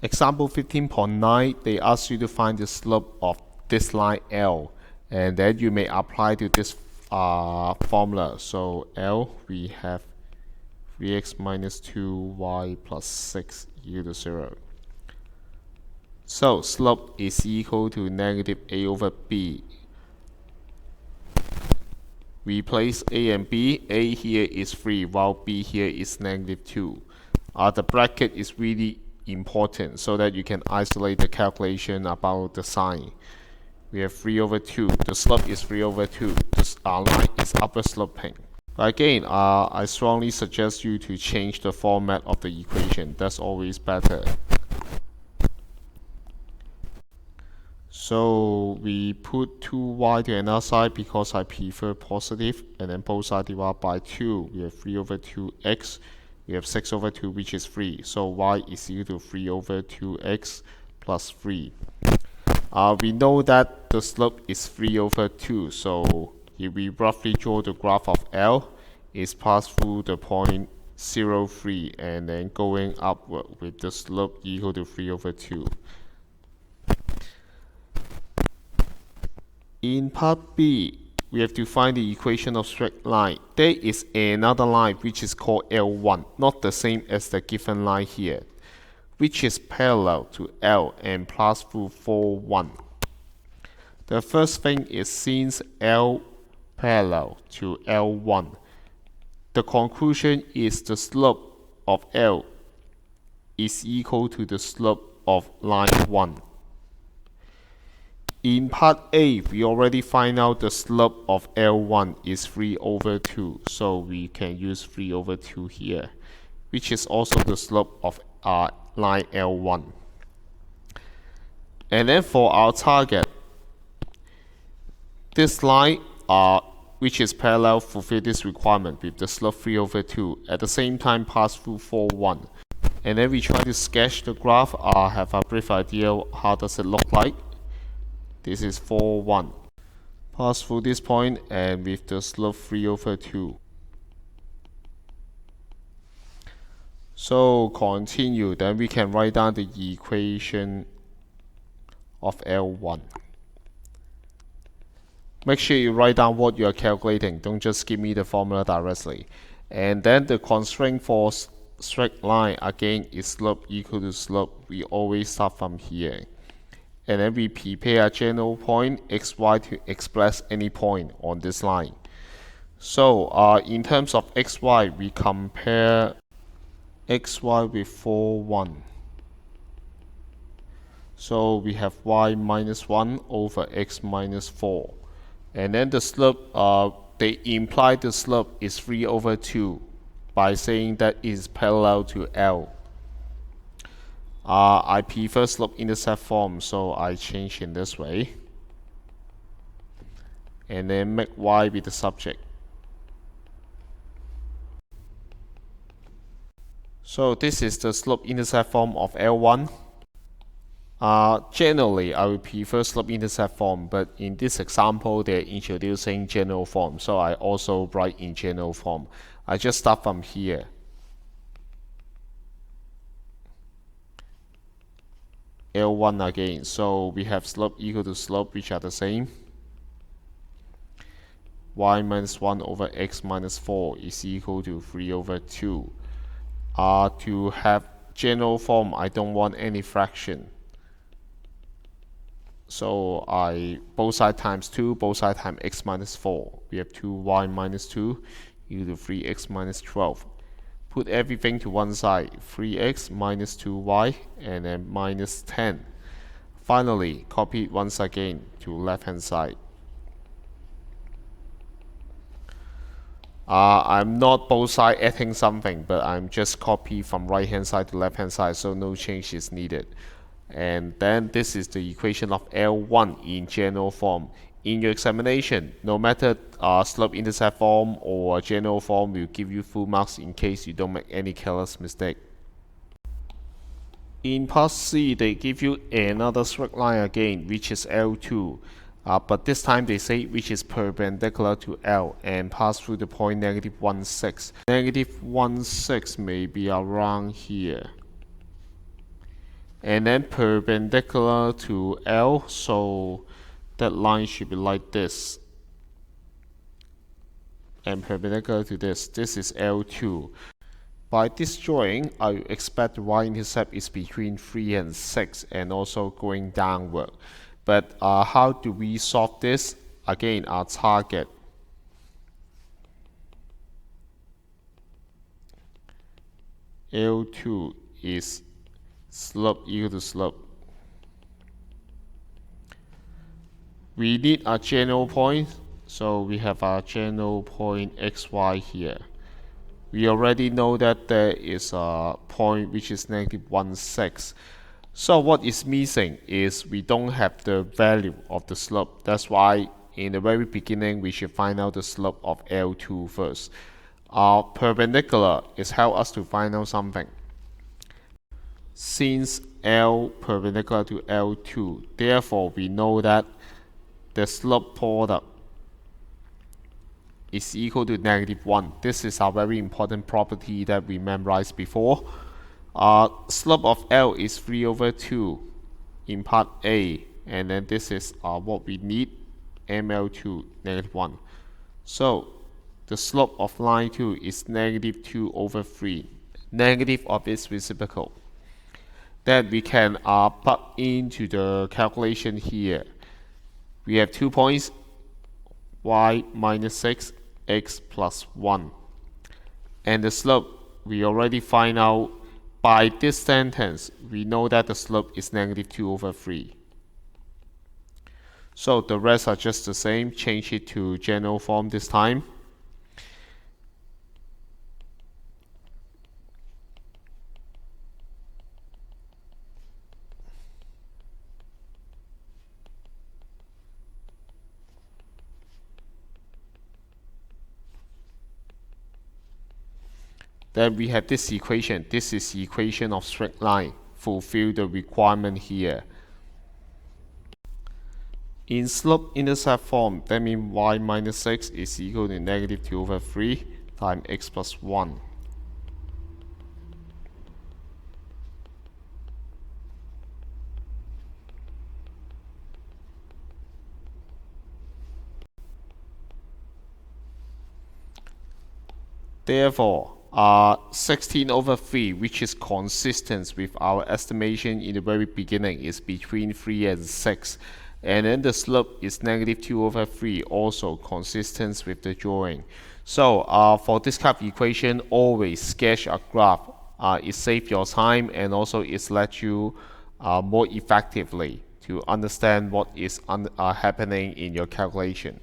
Example 15.9, they ask you to find the slope of this line L, and then you may apply to this formula. So L, we have 3x minus 2y plus 6 equal to 0. So slope is equal to negative a over b. We place a and b. A here is 3, while b here is negative 2. The bracket is really important so that you can isolate the calculation about the sign. We have 3 over 2. The slope is 3 over 2. This line is upper sloping. Again, I strongly suggest you to change the format of the equation. That's always better. So we put 2y to another side because I prefer positive, and then both sides divided by 2. We have 3 over 2x. We have 6 over 2, which is 3. So y is equal to 3 over 2x plus 3. We know that the slope is 3 over 2. So if we roughly draw the graph of L, it's passed through the point 0, 3, and then going upward with the slope equal to 3 over 2. In part B, we have to find the equation of straight line. There is another line which is called L1, not the same as the given line here, which is parallel to L and pass through 4, 1. The first thing is, since L parallel to L1, the conclusion is the slope of L is equal to the slope of line 1. In part A, we already find out the slope of L1 is 3 over 2, so we can use 3 over 2 here, which is also the slope of line L1. And then for our target, this line, which is parallel, fulfill this requirement with the slope 3 over 2, at the same time pass through 4, 1. And then we try to sketch the graph, have a brief idea how does it look like. This is 4, 1. Pass through this point and with the slope 3 over 2. So continue, then we can write down the equation of L1. Make sure you write down what you are calculating. Don't just give me the formula directly. And then the constraint for straight line again is slope equal to slope. We always start from here. And then we prepare a general point xy to express any point on this line. So in terms of xy, we compare xy with 4, 1. So we have y minus 1 over x minus 4. And then the slope, they imply the slope is 3 over 2 by saying that it is parallel to L. I prefer slope-intercept form, so I change in this way. And then make y be the subject. So this is the slope-intercept form of L1. Generally, I would prefer slope-intercept form, but in this example, they're introducing general form, so I also write in general form. I just start from here. L1 again, so we have slope equal to slope, which are the same. Y minus 1 over x minus 4 is equal to 3 over 2. To have general form, I don't want any fraction. So both side times 2, both side times x minus 4. We have 2y minus 2 equal to 3x minus 12. Put everything to one side, 3x minus 2y, and then minus 10. Finally, copy it once again to left hand side. I'm not both sides adding something, but I'm just copy from right hand side to left hand side, so no change is needed. And then this is the equation of L1 in general form. In your examination, no matter slope-intercept form or general form, will give you full marks in case you don't make any careless mistake. In part C, they give you another straight line again, which is L2. But this time they say which is perpendicular to L and pass through the point negative 1, 6. Negative 1, 6 may be around here. and then perpendicular to L, so that line should be like this, and perpendicular to this is L2. By this drawing, I expect the y-intercept is between 3 and 6 and also going downward. But how do we solve this? Again, our target L2 is slope equal to slope. We need a general point, so we have our general point xy here. We already know that there is a point which is -1/6. So what is missing is we don't have the value of the slope. That's why in the very beginning we should find out the slope of L2 first. Our perpendicular is help us to find out something. Since L perpendicular to L2, therefore we know that the slope product is equal to -1. This is a very important property that we memorized before. Slope of L is 3/2 in part A, and then this is what we need, ML2 -1. So the slope of line 2 is -2/3, negative of its reciprocal. Then we can plug into the calculation here. We have 2 points, y -6, x plus 1. And the slope, we already find out by this sentence. We know that the slope is -2/3. So the rest are just the same. Change it to general form this time. Then we have this equation. This is the equation of straight line. Fulfill the requirement here. In slope-intercept form, that means y -6 is equal to -2/3 times x plus 1. Therefore, 16/3, which is consistent with our estimation in the very beginning, is between 3 and 6. And then the slope is -2/3, also consistent with the drawing. So for this kind of equation, always sketch a graph. It saves your time, and also it lets you more effectively to understand what is happening in your calculation.